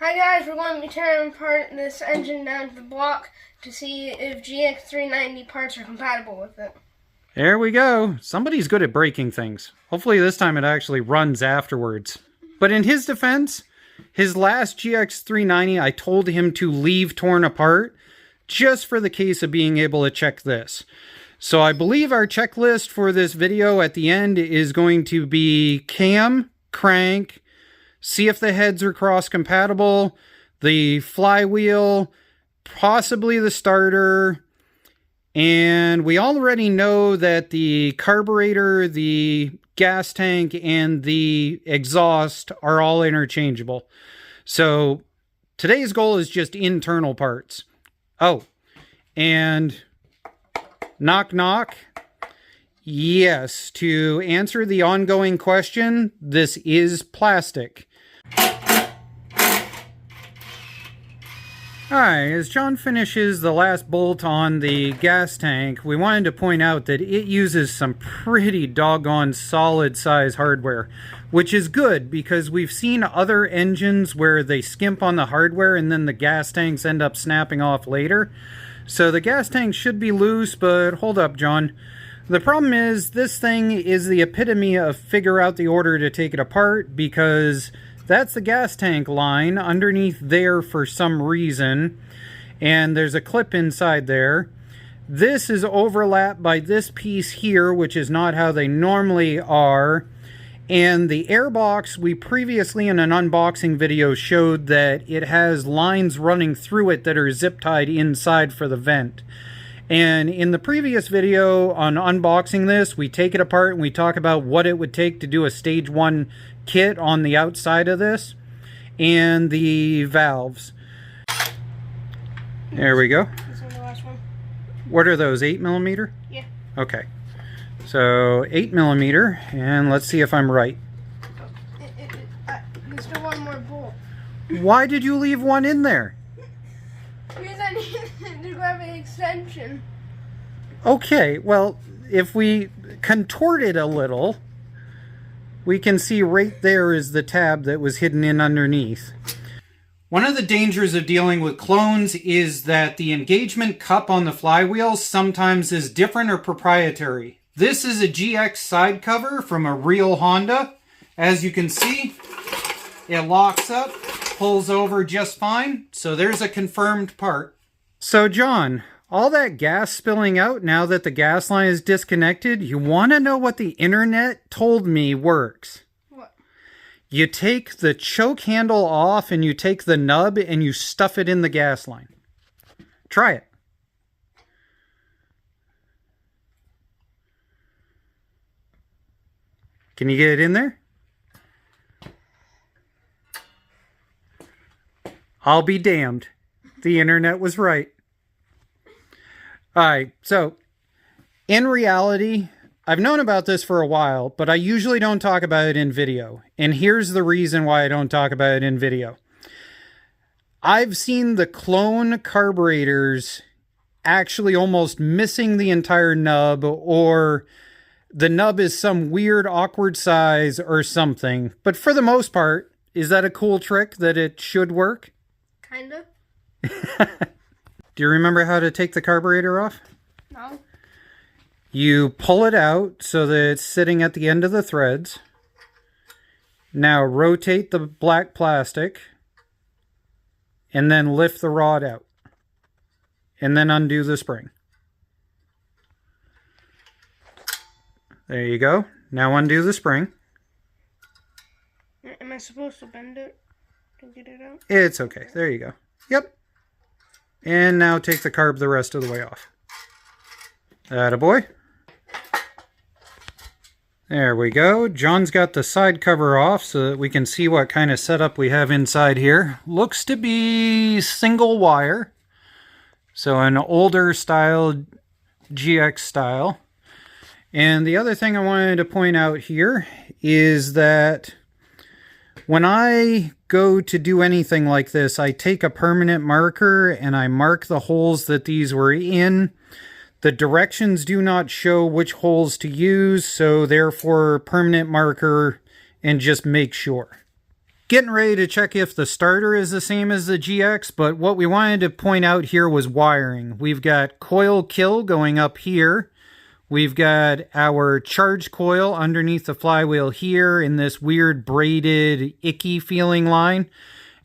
Hi guys, we're going to be tearing apart this engine down to the block to see if GX390 parts are compatible with it. There we go. Somebody's good at breaking things. Hopefully this time it actually runs afterwards. But in his defense, his last GX390, I told him to leave torn apart just for the case of being able to check this. So I believe our checklist for this video at the end is going to be cam, crank, see if the heads are cross-compatible, the flywheel, possibly the starter, and we already know that the carburetor, the gas tank, and the exhaust are all interchangeable. So today's goal is just internal parts. Oh, and knock knock. Yes, to answer the ongoing question, this is plastic. Alright, as John finishes the last bolt on the gas tank, we wanted to point out that it uses some pretty doggone solid size hardware, which is good because we've seen other engines where they skimp on the hardware and then the gas tanks end up snapping off later. So the gas tank should be loose, but hold up, John. The problem is this thing is the epitome of figure out the order to take it apart, because that's the gas tank line underneath there for some reason, and there's a clip inside there. This is overlapped by this piece here, which is not how they normally are. And the airbox, we previously in an unboxing video showed that it has lines running through it that are zip tied inside for the vent. And in the previous video on unboxing this, we take it apart and we talk about what it would take to do a stage 1 kit on the outside of this and the valves. There we go. This is the last one. What are those, 8mm? Yeah. Okay. So 8mm, and let's see if I'm right. There's still one more bolt. Why did you leave one in there? Because I need to grab an extension. Okay, well, if we contort it a little, we can see right there is the tab that was hidden in underneath. One of the dangers of dealing with clones is that the engagement cup on the flywheel sometimes is different or proprietary. This is a GX side cover from a real Honda. As you can see, it locks up, pulls over just fine, so there's a confirmed part. So John, all that gas spilling out now that the gas line is disconnected, you want to know what the internet told me works? What? You take the choke handle off and you take the nub and you stuff it in the gas line. Try it. Can you get it in there? I'll be damned. The internet was right. Alright, so in reality, I've known about this for a while, but I usually don't talk about it in video. And here's the reason why I don't talk about it in video. I've seen the clone carburetors actually almost missing the entire nub, or the nub is some weird awkward size or something. But for the most part, is that a cool trick that it should work? Kinda. Do you remember how to take the carburetor off? No. You pull it out so that it's sitting at the end of the threads. Now rotate the black plastic and then lift the rod out. And then undo the spring. There you go. Now undo the spring. Am I supposed to bend it to get it out? It's okay. There you go. Yep. And now take the carb the rest of the way off. Attaboy. There we go. John's got the side cover off so that we can see what kind of setup we have inside here. Looks to be single wire. So an older style, GX style. And the other thing I wanted to point out here is that when I go to do anything like this, I take a permanent marker and I mark the holes that these were in. The directions do not show which holes to use, so therefore permanent marker and just make sure. Getting ready to check if the starter is the same as the GX, but what we wanted to point out here was wiring. We've got coil kill going up here. We've got our charge coil underneath the flywheel here in this weird braided, icky feeling line.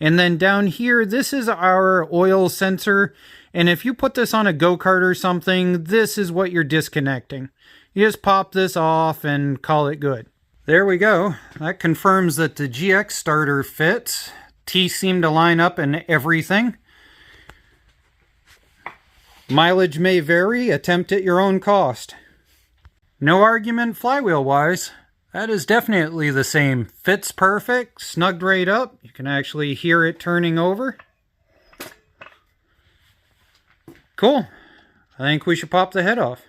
And then down here, this is our oil sensor. And if you put this on a go-kart or something, this is what you're disconnecting. You just pop this off and call it good. There we go. That confirms that the GX starter fits. Teeth seem to line up in everything. Mileage may vary. Attempt at your own cost. No argument flywheel-wise. That is definitely the same. Fits perfect. Snugged right up. You can actually hear it turning over. Cool. I think we should pop the head off.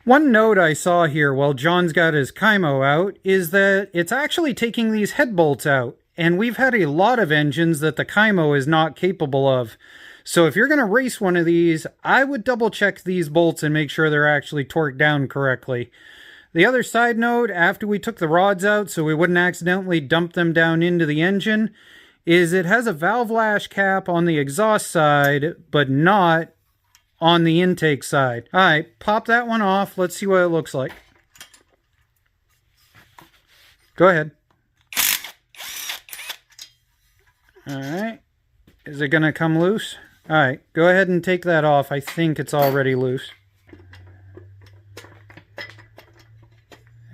One note I saw here while John's got his Kaimo out is that it's actually taking these head bolts out. And we've had a lot of engines that the Kaimo is not capable of. So if you're going to race one of these, I would double check these bolts and make sure they're actually torqued down correctly. The other side note, after we took the rods out so we wouldn't accidentally dump them down into the engine, is it has a valve lash cap on the exhaust side, but not on the intake side. All right, pop that one off. Let's see what it looks like. Go ahead. All right. Is it going to come loose? All right, go ahead and take that off. I think it's already loose.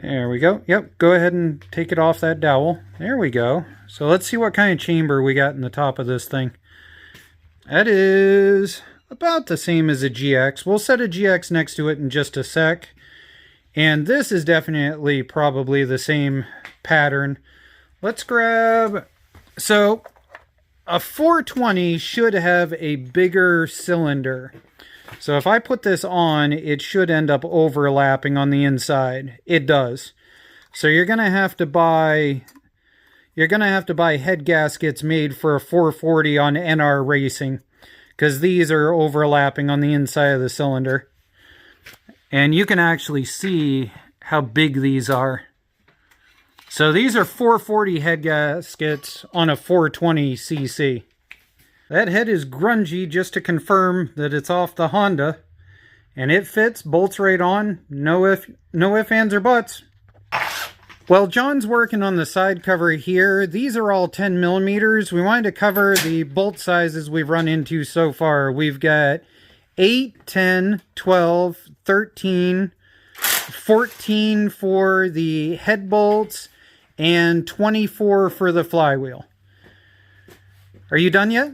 There we go. Yep, go ahead and take it off that dowel. There we go. So let's see what kind of chamber we got in the top of this thing. That is about the same as a GX. We'll set a GX next to it in just a sec. And this is definitely probably the same pattern. Let's grab... So, a 420 should have a bigger cylinder. So if I put this on, it should end up overlapping on the inside. It does. So you're going to have to buy head gaskets made for a 440 on NR Racing, because these are overlapping on the inside of the cylinder. And you can actually see how big these are. So these are 440 head gaskets on a 420cc. That head is grungy, just to confirm that it's off the Honda. And it fits, bolts right on, no ifs, ands, or buts. Well, John's working on the side cover here. These are all 10 millimeters. We wanted to cover the bolt sizes we've run into so far. We've got 8, 10, 12, 13, 14 for the head bolts, and 24 for the flywheel. Are you done yet?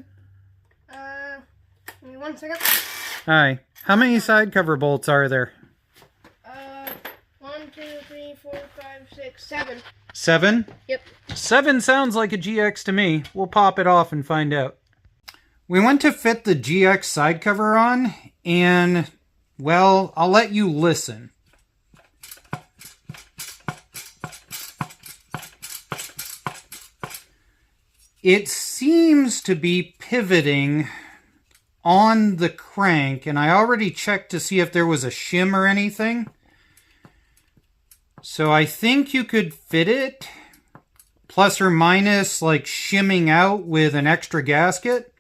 Give me 1 second. Alright. How many side cover bolts are there? 1, 2, 3, 4, 5, 6, 7. 7? Yep. 7 sounds like a GX to me. We'll pop it off and find out. We went to fit the GX side cover on, and, well, I'll let you listen. It seems to be pivoting on the crank, and I already checked to see if there was a shim or anything. So I think you could fit it, plus or minus, like shimming out with an extra gasket.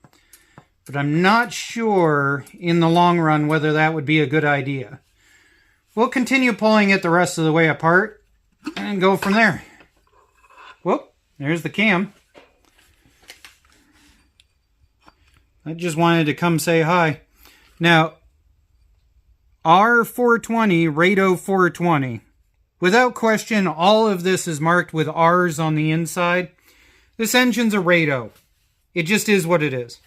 But I'm not sure in the long run whether that would be a good idea. We'll continue pulling it the rest of the way apart and go from there. Whoop, there's the cam. I just wanted to come say hi. Now, R420, Rado 420. Without question, all of this is marked with R's on the inside. This engine's a Rado. It just is what it is.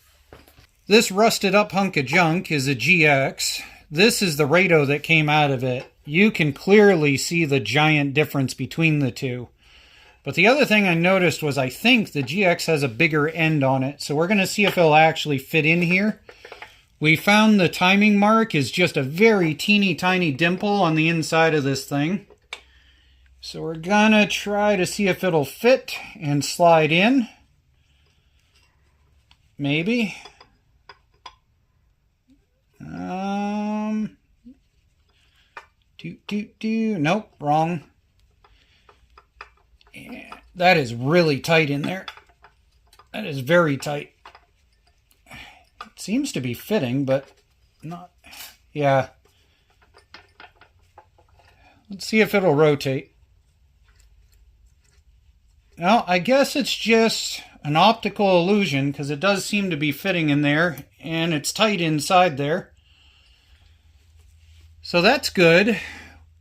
This rusted up hunk of junk is a GX. This is the Rado that came out of it. You can clearly see the giant difference between the two. But the other thing I noticed was I think the GX has a bigger end on it. So we're going to see if it'll actually fit in here. We found the timing mark is just a very teeny tiny dimple on the inside of this thing. So we're going to try to see if it'll fit and slide in. Maybe. Nope, wrong. Yeah, that is really tight in there. That is very tight. It seems to be fitting, but not. Yeah. Let's see if it'll rotate. Well, I guess it's just an optical illusion because it does seem to be fitting in there and it's tight inside there. So that's good.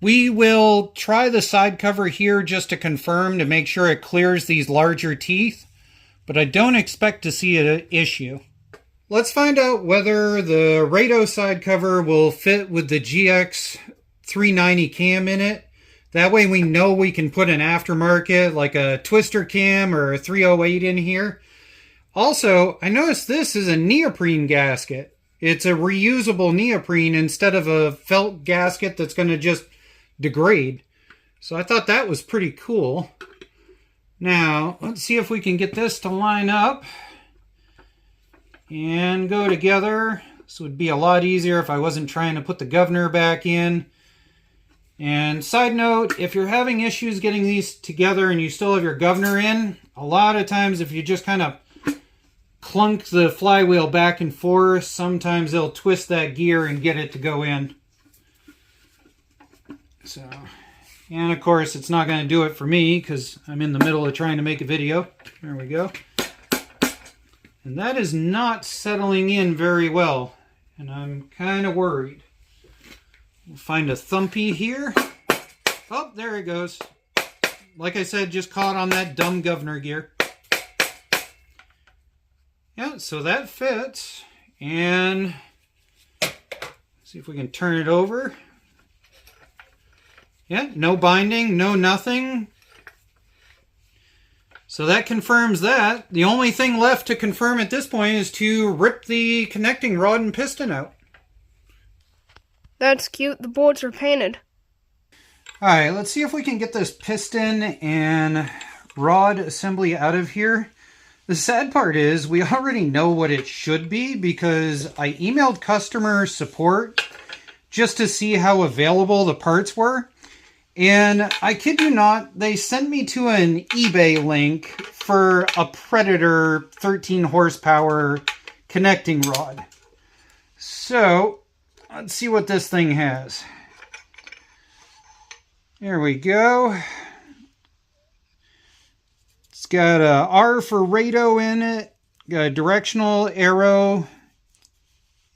We will try the side cover here just to confirm to make sure it clears these larger teeth, but I don't expect to see an issue. Let's find out whether the Rado side cover will fit with the GX 390 cam in it. That way we know we can put an aftermarket like a twister cam or a 308 in here. Also, I noticed this is a neoprene gasket. It's a reusable neoprene instead of a felt gasket that's going to just degrade. So I thought that was pretty cool. Now, let's see if we can get this to line up and go together. This would be a lot easier if I wasn't trying to put the governor back in. And side note, if you're having issues getting these together and you still have your governor in, a lot of times if you just kind of clunk the flywheel back and forth, sometimes they'll twist that gear and get it to go in. So, and of course it's not going to do it for me because I'm in the middle of trying to make a video. There we go. And that is not settling in very well, and I'm kind of worried. We'll find a thumpy here. Oh, there it goes. Like I said, just caught on that dumb governor gear. Yeah, so that fits. And see if we can turn it over. Yeah, no binding, no nothing. So that confirms that. The only thing left to confirm at this point is to rip the connecting rod and piston out. That's cute. The bolts are painted. Alright, let's see if we can get this piston and rod assembly out of here. The sad part is we already know what it should be because I emailed customer support just to see how available the parts were. And I kid you not, they sent me to an eBay link for a Predator 13 horsepower connecting rod. So, let's see what this thing has. There we go. It's got a R for Rado in it. Got a directional arrow.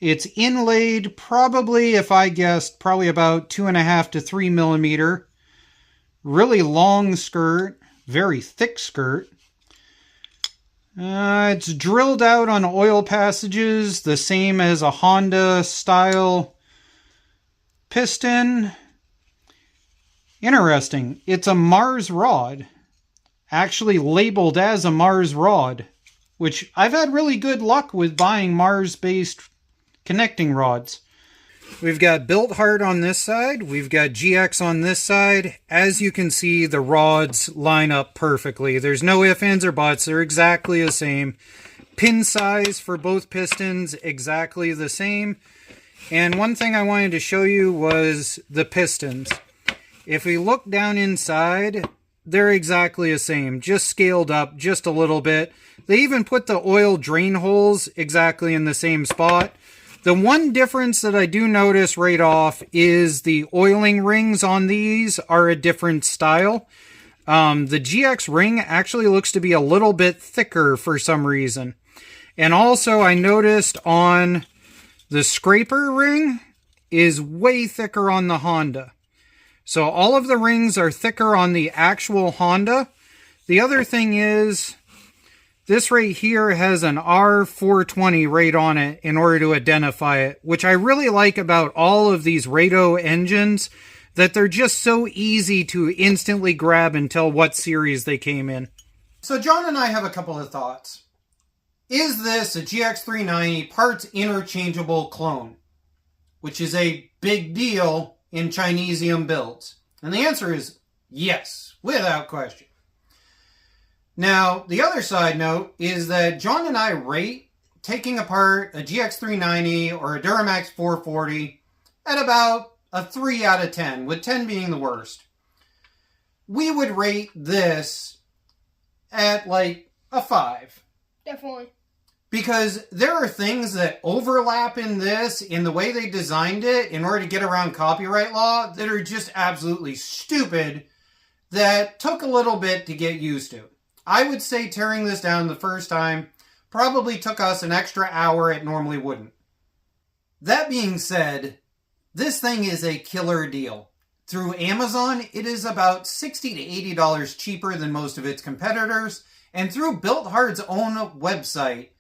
It's inlaid probably, if I guessed, probably about 2.5 to 3 millimeter. Really long skirt. Very thick skirt. It's drilled out on oil passages, the same as a Honda style piston. Interesting. It's a Mars rod. Actually labeled as a Mars rod, which I've had really good luck with buying Mars-based connecting rods. We've got BILT hard on this side. We've got GX on this side. As you can see, the rods line up perfectly. There's no ifs, ands, or buts. They're exactly the same. Pin size for both pistons, exactly the same. And one thing I wanted to show you was the pistons. If we look down inside, they're exactly the same. Just scaled up just a little bit. They even put the oil drain holes exactly in the same spot. The one difference that I do notice right off is the oiling rings on these are a different style. The GX ring actually looks to be a little bit thicker for some reason. And also I noticed on the scraper ring is way thicker on the Honda. So all of the rings are thicker on the actual Honda. The other thing is, this right here has an R420 right on it in order to identify it, which I really like about all of these Rado engines, that they're just so easy to instantly grab and tell what series they came in. So John and I have a couple of thoughts. Is this a GX390 parts interchangeable clone? Which is a big deal in Chinesium builds. And the answer is yes, without question. Now, the other side note is that John and I rate taking apart a GX390 or a Duramax 440 at about a 3 out of 10, with 10 being the worst. We would rate this at like a 5. Definitely. Because there are things that overlap in this, in the way they designed it, in order to get around copyright law, that are just absolutely stupid, that took a little bit to get used to. I would say tearing this down the first time probably took us an extra hour it normally wouldn't. That being said, this thing is a killer deal. Through Amazon, it is about $60 to $80 cheaper than most of its competitors, and through BILT Hard's own website,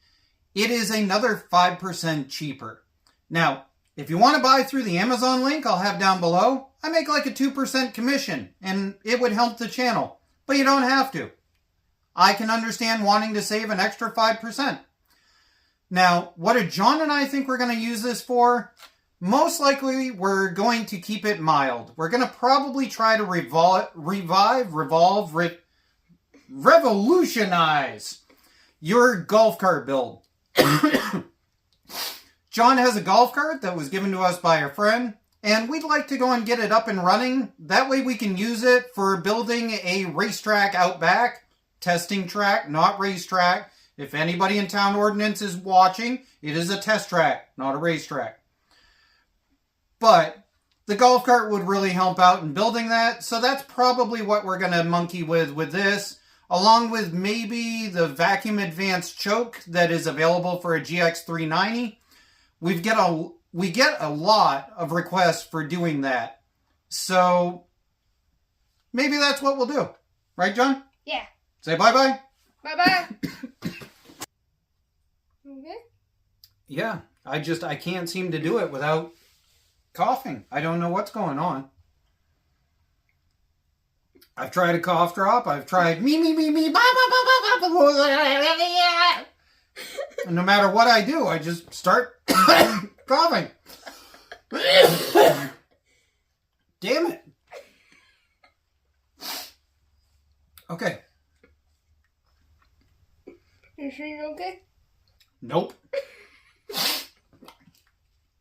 it is another 5% cheaper. Now, if you want to buy through the Amazon link I'll have down below, I make like a 2% commission, and it would help the channel. But you don't have to. I can understand wanting to save an extra 5%. Now, what do John and I think we're going to use this for? Most likely, we're going to keep it mild. We're going to probably try to revolutionize your golf cart build. John has a golf cart that was given to us by a friend, and we'd like to go and get it up and running. That way we can use it for building a racetrack out back. Testing track, not racetrack. If anybody in town ordinance is watching, it is a test track, not a racetrack. But the golf cart would really help out in building that, so that's probably what we're going to monkey with this, along with maybe the vacuum advanced choke that is available for a GX390. We get a lot of requests for doing that, so maybe that's what we'll do. Right, John? Yeah. Say bye-bye. Bye-bye. Okay. Yeah, I can't seem to do it without coughing. I don't know what's going on. I've tried a cough drop. I've tried me, and no matter what I do, I just start coughing. Damn it. Okay. You sure you're okay? Nope.